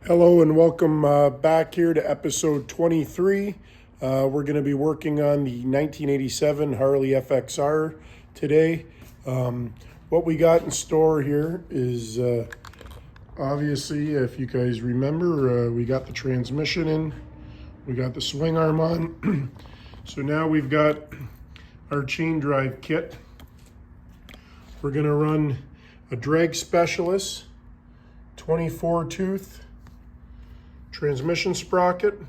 Hello and welcome back here to episode 23. We're going to be working on the 1987 Harley FXR today. What we got in store here is obviously, if you guys remember, we got the transmission in, we got the swing arm on. So now we've got our chain drive kit. We're going to run a drag specialist 24 tooth transmission sprocket.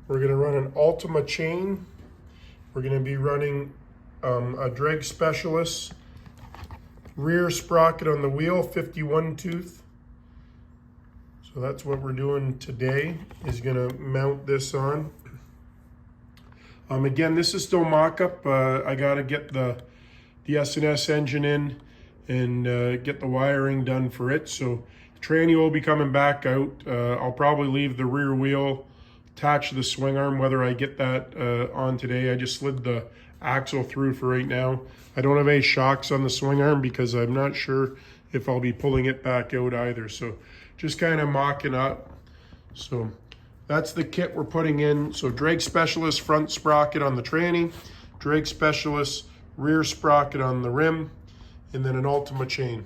We're going to run an Ultima chain. We're going to be running a drag specialist rear sprocket on the wheel, 51 tooth. So that's what we're doing today, is going to mount this on. Again, this is still mock-up. I got to get the S&S engine in and get the wiring done for it. So tranny will be coming back out. I'll probably leave the rear wheel attached to the swing arm, whether I get that on today. I just slid the axle through for right now. I don't have any shocks on the swing arm because I'm not sure if I'll be pulling it back out either. So just kind of mocking up. So that's the kit we're putting in. So drag specialist front sprocket on the tranny, drag specialist rear sprocket on the rim, and then an Ultima chain.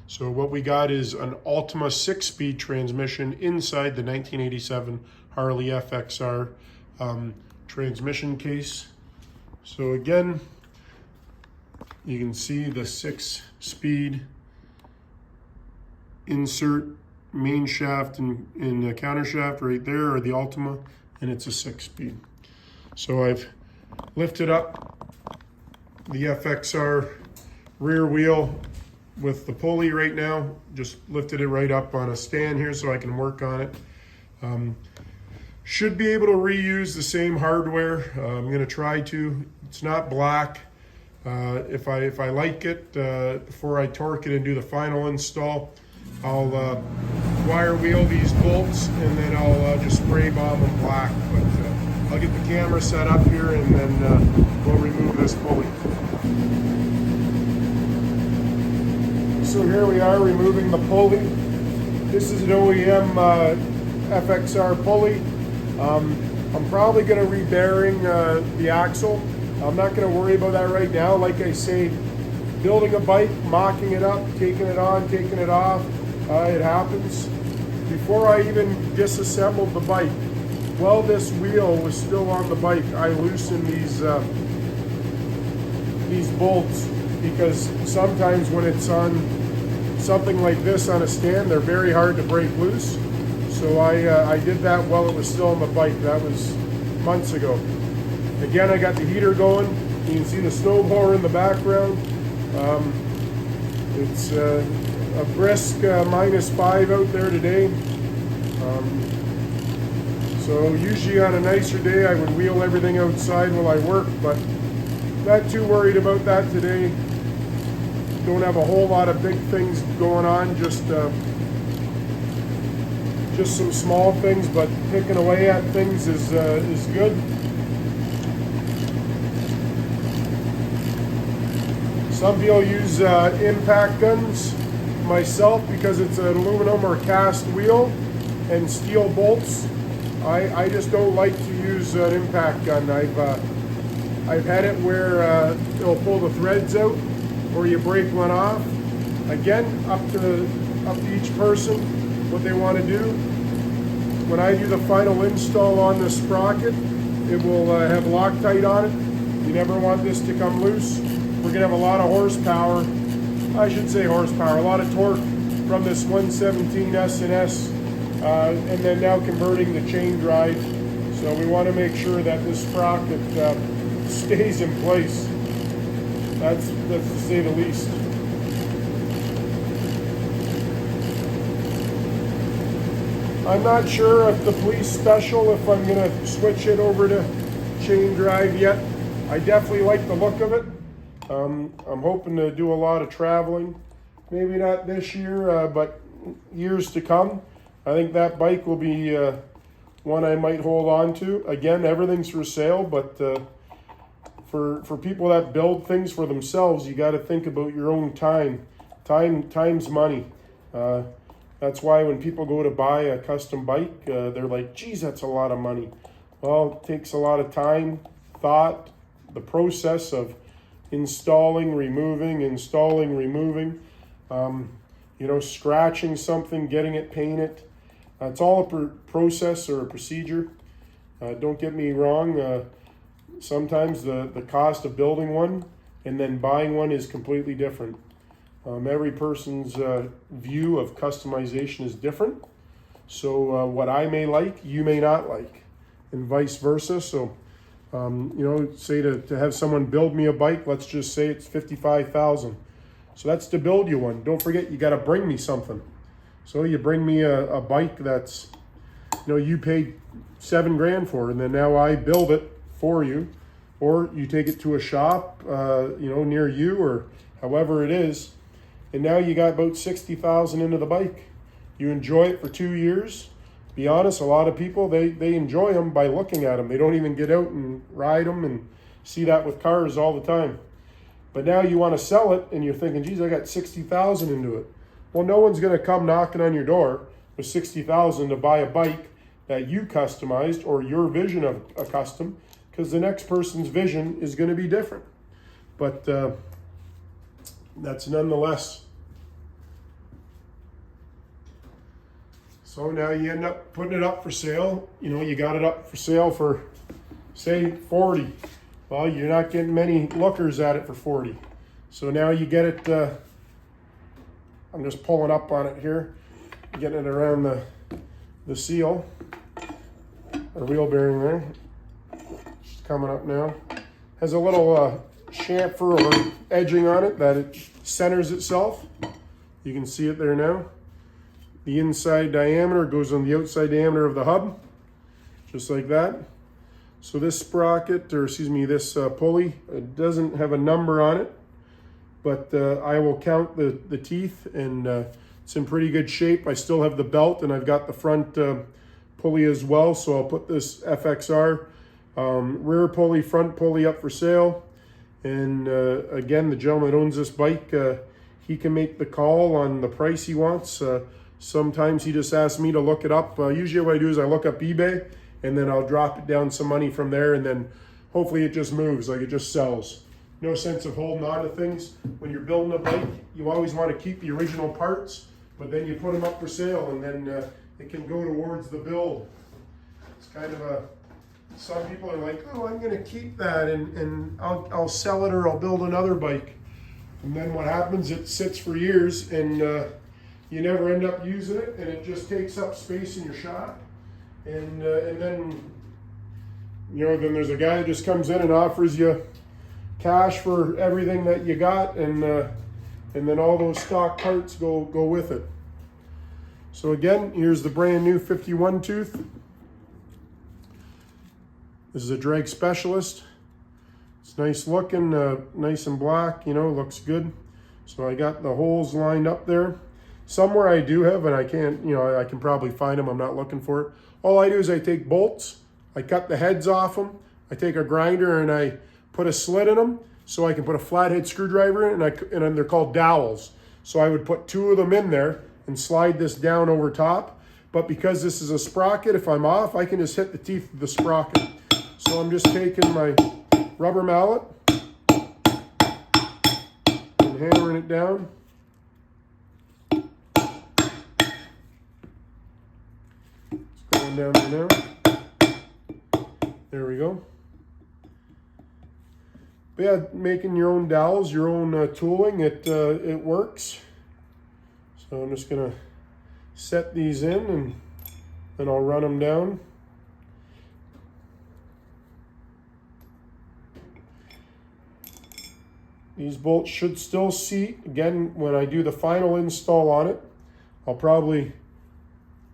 So what we got is an Ultima 6-speed transmission inside the 1987 Harley FXR transmission case. So again, you can see the 6-speed insert main shaft and the counter shaft right there, or the Ultima, and it's a 6-speed. So I've lifted up the FXR rear wheel with the pulley right now, just lifted it right up on a stand here so I can work on it. Should be able to reuse the same hardware. I'm going to try to. It's not black. If I like it, before I torque it and do the final install, I'll wire wheel these bolts and then I'll just spray bomb them black. But I'll get the camera set up here and then we'll remove this pulley. So here we are removing the pulley. This is an OEM FXR pulley. I'm probably going to re-bearing the axle. I'm not going to worry about that right now. Like I say, building a bike, mocking it up, taking it on, taking it off, it happens. Before I even disassembled the bike, while this wheel was still on the bike, I loosened these bolts, because sometimes when it's on something like this on a stand, they're very hard to break loose. So I did that while it was still on the bike. That was months ago. Again, I got the heater going. You can see the snowblower in the background. It's a brisk -5 out there today. So usually on a nicer day, I would wheel everything outside while I work, but not too worried about that today. Don't have a whole lot of big things going on, just some small things, but picking away at things is good. Some people use impact guns. Myself, because it's an aluminum or cast wheel and steel bolts, I just don't like to use an impact gun. I've had it where it'll pull the threads out, or you break one off. Again, up to each person what they want to do. When I do the final install on this sprocket, it will have Loctite on it. You never want this to come loose. We're gonna have a lot of horsepower, I should say horsepower, a lot of torque from this 117 S&S, and then now converting the chain drive. So we want to make sure that this sprocket stays in place. That's to say the least. I'm not sure if the police special, if I'm going to switch it over to chain drive yet. I definitely like the look of it. I'm hoping to do a lot of traveling. Maybe not this year, but years to come. I think that bike will be one I might hold on to. Again, everything's for sale, but for people that build things for themselves, you got to think about your own time. Time's money. That's why when people go to buy a custom bike, they're like, geez, that's a lot of money. Well, it takes a lot of time, thought, the process of installing, removing, you know, scratching something, getting it painted. It's all a process or a procedure. Don't get me wrong. Sometimes the cost of building one and then buying one is completely different. Every person's view of customization is different. So what I may like, you may not like, and vice versa. So, you know, say to have someone build me a bike, let's just say it's $55,000. So that's to build you one. Don't forget, you got to bring me something. So you bring me a bike that's, you know, you paid $7,000 for, and then now I build it for you, or you take it to a shop, you know, near you or however it is, and now you got about $60,000 into the bike. You enjoy it for 2 years. Be honest, a lot of people, they enjoy them by looking at them. They don't even get out and ride them, and see that with cars all the time. But now you want to sell it, and you're thinking, geez, I got $60,000 into it. Well, no one's going to come knocking on your door with $60,000 to buy a bike that you customized or your vision of a custom, because the next person's vision is going to be different. But that's nonetheless. So now you end up putting it up for sale. You know, you got it up for sale for, say, 40. Well, you're not getting many lookers at it for 40. So now you get it, I'm just pulling up on it here, getting it around the seal, the wheel bearing there. It's coming up now. Has a little chamfer or edging on it that it centers itself. You can see it there now. The inside diameter goes on the outside diameter of the hub, just like that. So this sprocket, or excuse me, this pulley, it doesn't have a number on it, but I will count the teeth, and it's in pretty good shape. I still have the belt, and I've got the front pulley as well, so I'll put this FXR rear pulley, front pulley up for sale. And again, the gentleman that owns this bike, he can make the call on the price he wants. Sometimes he just asks me to look it up. Usually what I do is I look up eBay, and then I'll drop it down some money from there, and then hopefully it just moves, like it just sells. No sense of holding on to things. When you're building a bike, you always want to keep the original parts, but then you put them up for sale, and then it can go towards the build. It's kind of some people are like, oh, I'm gonna keep that, and I'll sell it, or I'll build another bike. And then what happens, it sits for years, and you never end up using it, and it just takes up space in your shop. And then, you know, then there's a guy that just comes in and offers you cash for everything that you got, and then all those stock parts go with it. So again, here's the brand new 51 tooth. This is a drag specialist. It's nice looking, nice and black, you know, looks good. So I got the holes lined up there. Somewhere I do have, and I can't, you know, I can probably find them, I'm not looking for it. All I do is I take bolts, I cut the heads off them, I take a grinder and I put a slit in them so I can put a flathead screwdriver in, and they're called dowels. So I would put 2 of them in there and slide this down over top. But because this is a sprocket, if I'm off, I can just hit the teeth of the sprocket. So I'm just taking my rubber mallet and hammering it down. Down there now. There we go. But yeah, making your own dowels, your own tooling, it works. So I'm just gonna set these in, and then I'll run them down. These bolts should still seat. Again, when I do the final install on it, I'll probably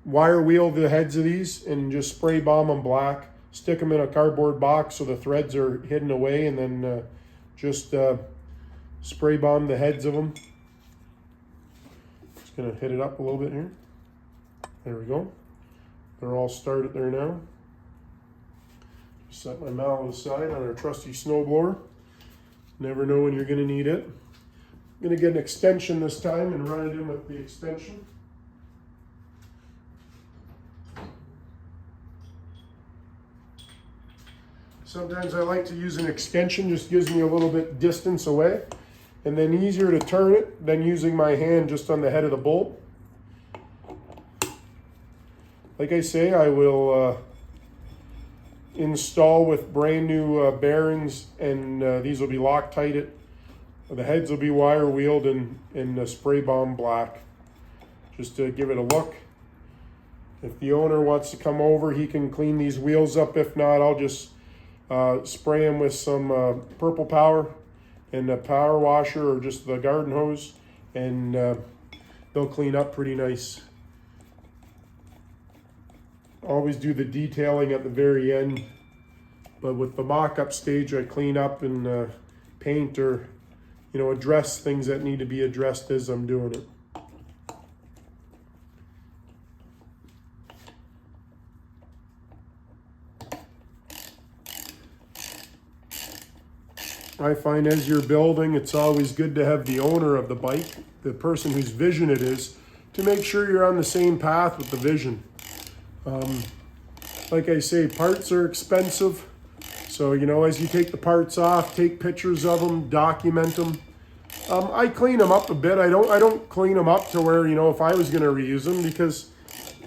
wire wheel the heads of these and just spray bomb them black, stick them in a cardboard box so the threads are hidden away, and then just spray bomb the heads of them. Just gonna hit it up a little bit here. There we go. They're all started there now. Set my mallet aside on our trusty snowblower. Never know when you're gonna need it. I'm gonna get an extension this time and run it in with the extension. Sometimes I like to use an extension, just gives me a little bit distance away, and then easier to turn it than using my hand just on the head of the bolt. Like I say, I will install with brand new bearings, and these will be Loctite. The heads will be wire wheeled in spray bomb black, just to give it a look. If the owner wants to come over, he can clean these wheels up. If not, I'll just spray them with some purple power and a power washer or just the garden hose, and they'll clean up pretty nice. Always do the detailing at the very end, but with the mock-up stage, I clean up and paint or address things that need to be addressed as I'm doing it. I find as you're building, it's always good to have the owner of the bike, the person whose vision it is, to make sure you're on the same path with the vision. Like I say, parts are expensive. So, as you take the parts off, take pictures of them, document them. I clean them up a bit. I don't clean them up to where, if I was going to reuse them, because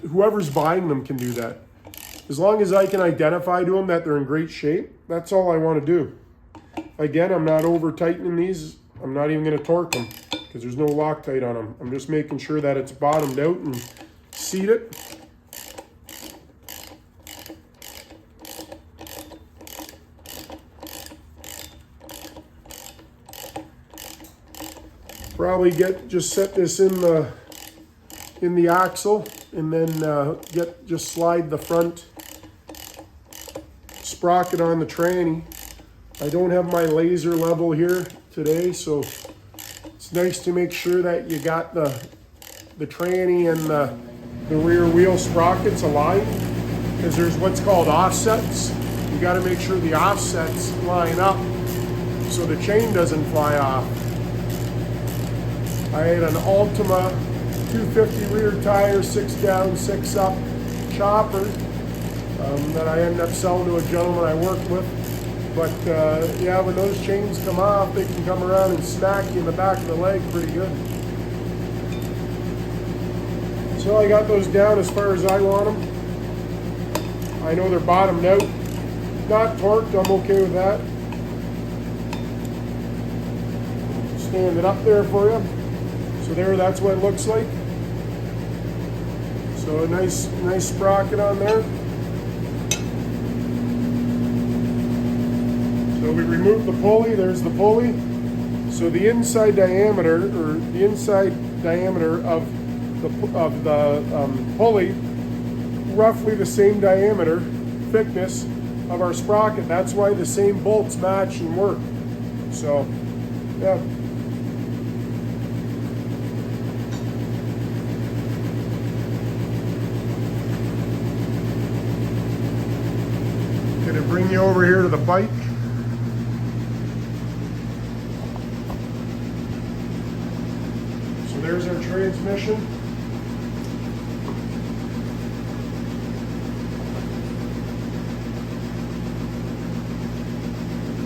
whoever's buying them can do that. As long as I can identify to them that they're in great shape, that's all I want to do. Again, I'm not over tightening these. I'm not even going to torque them because there's no Loctite on them. I'm just making sure that it's bottomed out and seated. Probably just set this in the axle, and then just slide the front sprocket on the tranny. I don't have my laser level here today, so it's nice to make sure that you got the tranny and the rear wheel sprockets aligned, because there's what's called offsets. You got to make sure the offsets line up so the chain doesn't fly off. I had an Ultima 250 rear tire, 6 down, 6 up chopper that I ended up selling to a gentleman I work with. But yeah, when those chains come off, they can come around and smack you in the back of the leg pretty good. So I got those down as far as I want them. I know they're bottomed out. Not torqued, I'm okay with that. Stand it up there for you. So there, that's what it looks like. So a nice sprocket on there. So we remove the pulley, there's the pulley. So the inside diameter of the pulley, roughly the same diameter, thickness of our sprocket. That's why the same bolts match and work. So, yeah. Gonna bring you over here to the bike. So there's our transmission.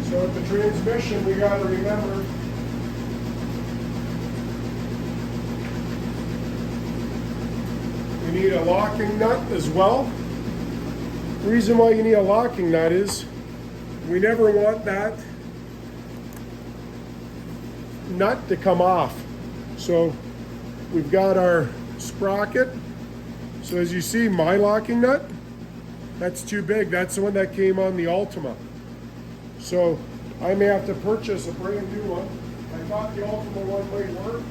So with the transmission, we got to remember we need a locking nut as well. The reason why you need a locking nut is we never want that nut to come off. So we've got our sprocket. So as you see, my locking nut, that's too big. That's the one that came on the Ultima. So I may have to purchase a brand new one. I thought the Ultima one might work.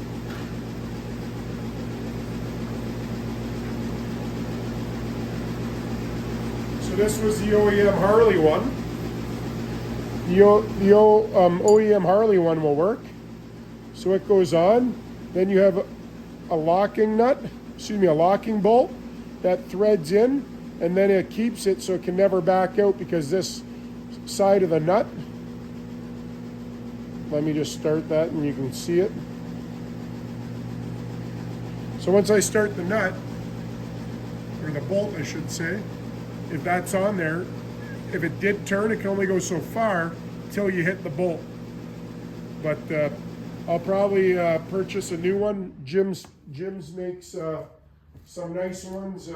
So this was the OEM Harley one. The OEM Harley one will work. So it goes on. Then you have a locking nut, a locking bolt that threads in, and then it keeps it so it can never back out, because this side of the nut, let me just start that and you can see it. So once I start the nut, or the bolt I should say, if that's on there, if it did turn, it can only go so far until you hit the bolt. But I'll probably purchase a new one. Jim's makes some nice ones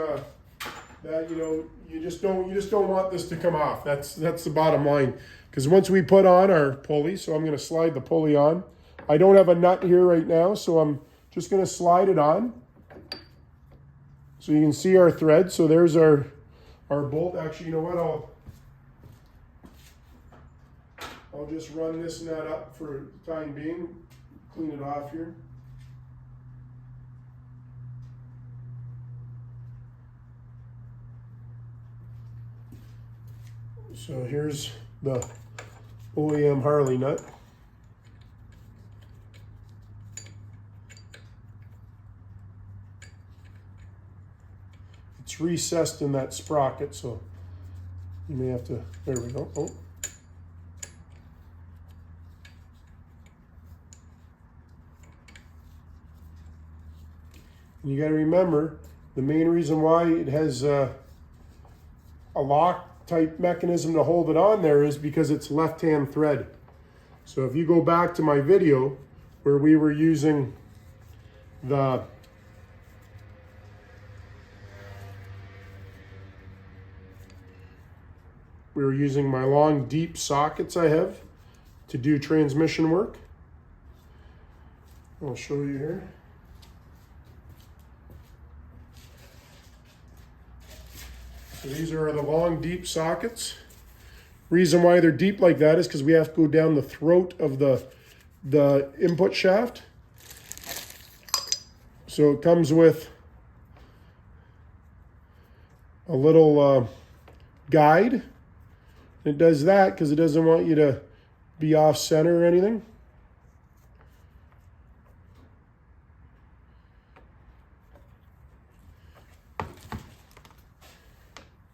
that you just don't want this to come off. That's the bottom line. Because once we put on our pulley, so I'm going to slide the pulley on. I don't have a nut here right now, so I'm just going to slide it on. So you can see our thread. So there's our bolt. Actually, you know what? I'll just run this nut up for the time being. Clean it off here. So here's the OEM Harley nut. It's recessed in that sprocket, so you may have to, there we go. Oh. And you got to remember, the main reason why it has a lock type mechanism to hold it on there is because it's left-hand thread. So if you go back to my video where we were using my long deep sockets I have to do transmission work. I'll show you here. So these are the long deep sockets. Reason why they're deep like that is because we have to go down the throat of the input shaft. So it comes with a little guide. It does that because it doesn't want you to be off center or anything.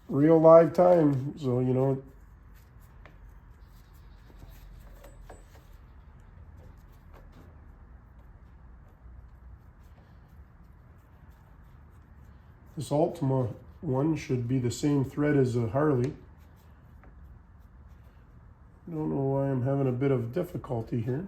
Real live time, so this Ultima one should be the same thread as a Harley. I don't know why I'm having a bit of difficulty here.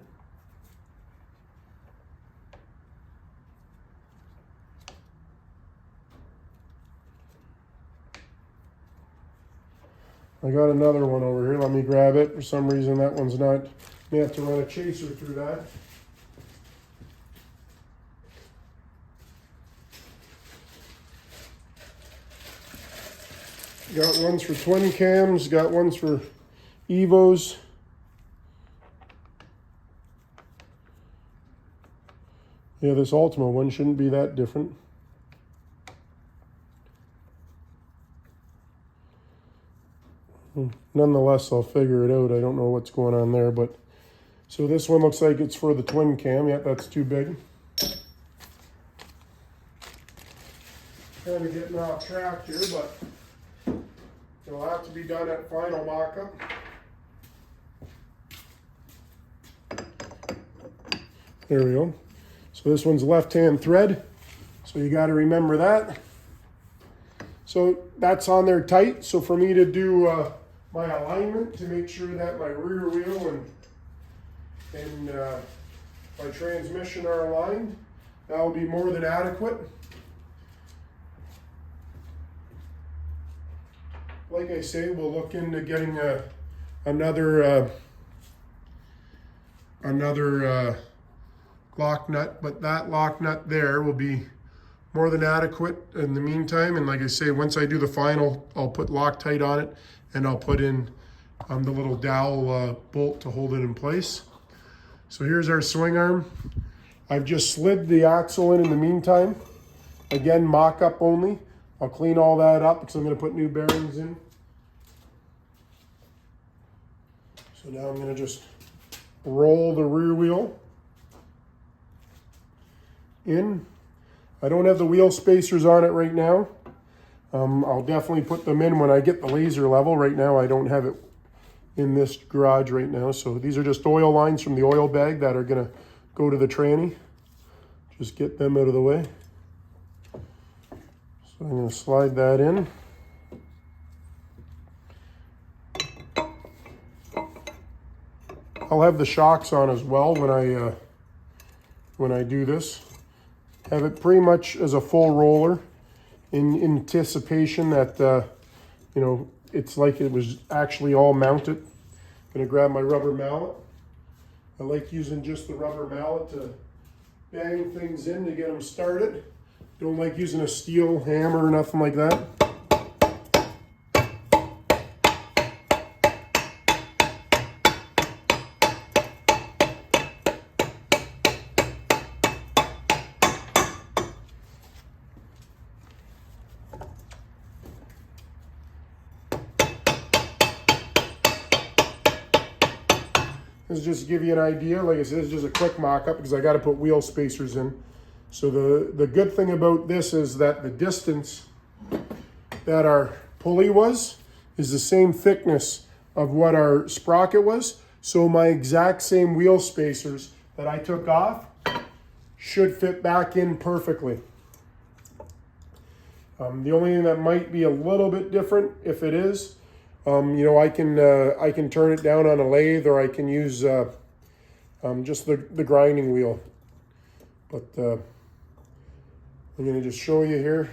I got another one over here. Let me grab it. For some reason, that one's not. May have to run a chaser through that. Got ones for twin cams. Got ones for Evos. Yeah, this Ultima one shouldn't be that different. Nonetheless, I'll figure it out. I don't know what's going on there, but so this one looks like it's for the twin cam. Yep, that's too big. Kind of getting off track here, but it'll have to be done at final mock-up. There we go. So this one's left-hand thread, so you got to remember that. So that's on there tight. So for me to do my alignment to make sure that my rear wheel and my transmission are aligned, that will be more than adequate. Like I say, we'll look into getting another lock nut, but that lock nut there will be more than adequate in the meantime. And like I say, once I do the final, I'll put Loctite on it, and I'll put in the little dowel bolt to hold it in place. So here's our swing arm. I've just slid the axle in the meantime. Again, mock-up only. I'll clean all that up because I'm going to put new bearings in. So now I'm going to just roll the rear wheel in. I don't have the wheel spacers on it right now. I'll definitely put them in when I get the laser level. Right now I don't have it in this garage right now. So these are just oil lines from the oil bag that are going to go to the tranny. Just get them out of the way. So I'm going to slide that in. I'll have the shocks on as well when I do this. Have it pretty much as a full roller in anticipation that, you know, it's like it was actually all mounted. Gonna grab my rubber mallet. I like using just the rubber mallet to bang things in to get them started. Don't like using a steel hammer or nothing like that. This is just to give you an idea. Like I said, it's just a quick mock-up because I got to put wheel spacers in. So the good thing about this is that the distance that our pulley was is the same thickness of what our sprocket was. So my exact same wheel spacers that I took off should fit back in perfectly. The only thing that might be a little bit different, if it is, you know, I can turn it down on a lathe, or I can use just the grinding wheel. But I'm going to just show you here.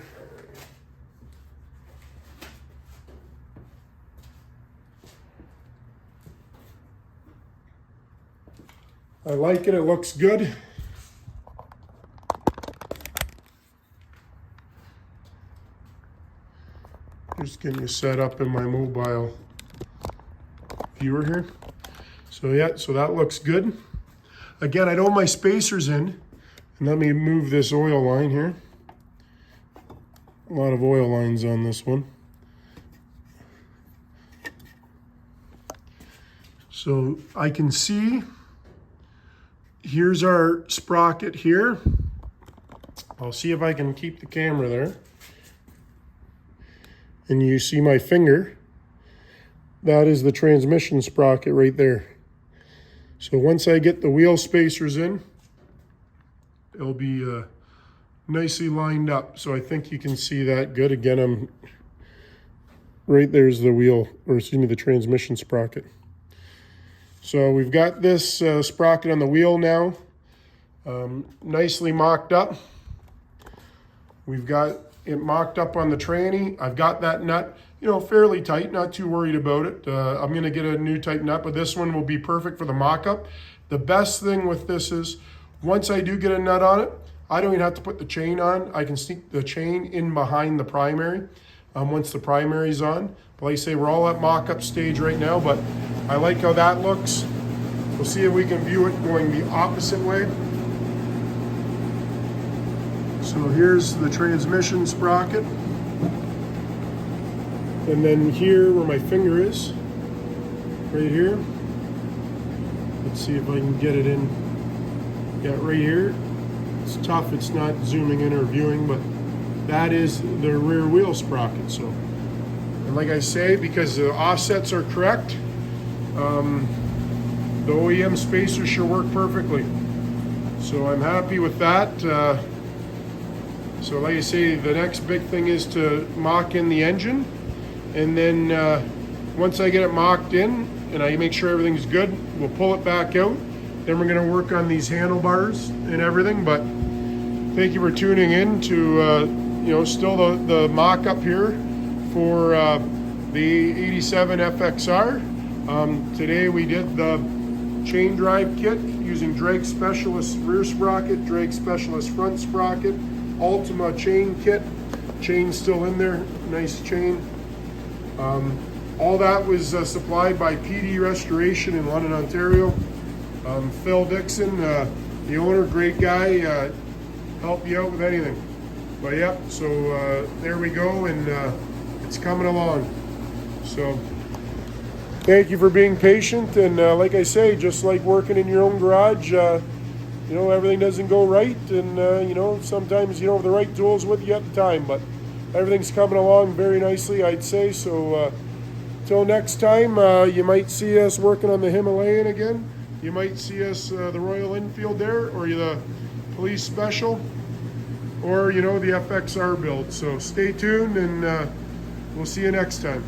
I like it. It looks good. Just getting you set up in my mobile viewer here. So yeah, so that looks good. Again, I don't have my spacers in. And let me move this oil line here. A lot of oil lines on this one. So I can see, here's our sprocket here. I'll see if I can keep the camera there. And you see my finger. That is the transmission sprocket right there. So once I get the wheel spacers in, it'll be nicely lined up. So I think you can see that good. Again, right there's the wheel, or excuse me, the transmission sprocket. So we've got this sprocket on the wheel now, nicely mocked up. We've got it mocked up on the tranny. I've got that nut, you know, fairly tight, not too worried about it. I'm gonna get a new tight nut, but this one will be perfect for the mock-up. The best thing with this is, once I do get a nut on it, I don't even have to put the chain on. I can sneak the chain in behind the primary once the primary's on. But like I say, we're all at mock-up stage right now, but I like how that looks. We'll see if we can view it going the opposite way. So here's the transmission sprocket. And then here where my finger is, right here. Let's see if I can get it in. Yeah, right here. It's tough, it's not zooming in or viewing, but that is the rear wheel sprocket. So, and like I say, because the offsets are correct, the OEM spacer should work perfectly. So I'm happy with that. So like I say, the next big thing is to mock in the engine. And then once I get it mocked in and I make sure everything's good, we'll pull it back out. Then we're gonna work on these handlebars and everything. But thank you for tuning in to, you know, still the mock-up here for the 87 FXR. Today we did the chain drive kit using Drake Specialist rear sprocket, Drake Specialist front sprocket, Ultima chain kit. Chain's still in there, nice chain. All that was supplied by PD Restoration in London, Ontario. Phil Dixon, the owner, great guy, help you out with anything. But yeah, so there we go, and it's coming along. So thank you for being patient, and like I say, just like working in your own garage, you know, everything doesn't go right, and you know, sometimes you don't have the right tools with you at the time, but everything's coming along very nicely, I'd say. So till next time, you might see us working on the Himalayan again. You might see us the Royal Enfield there, or the Police Special, or you know, the FXR build. So stay tuned, and we'll see you next time.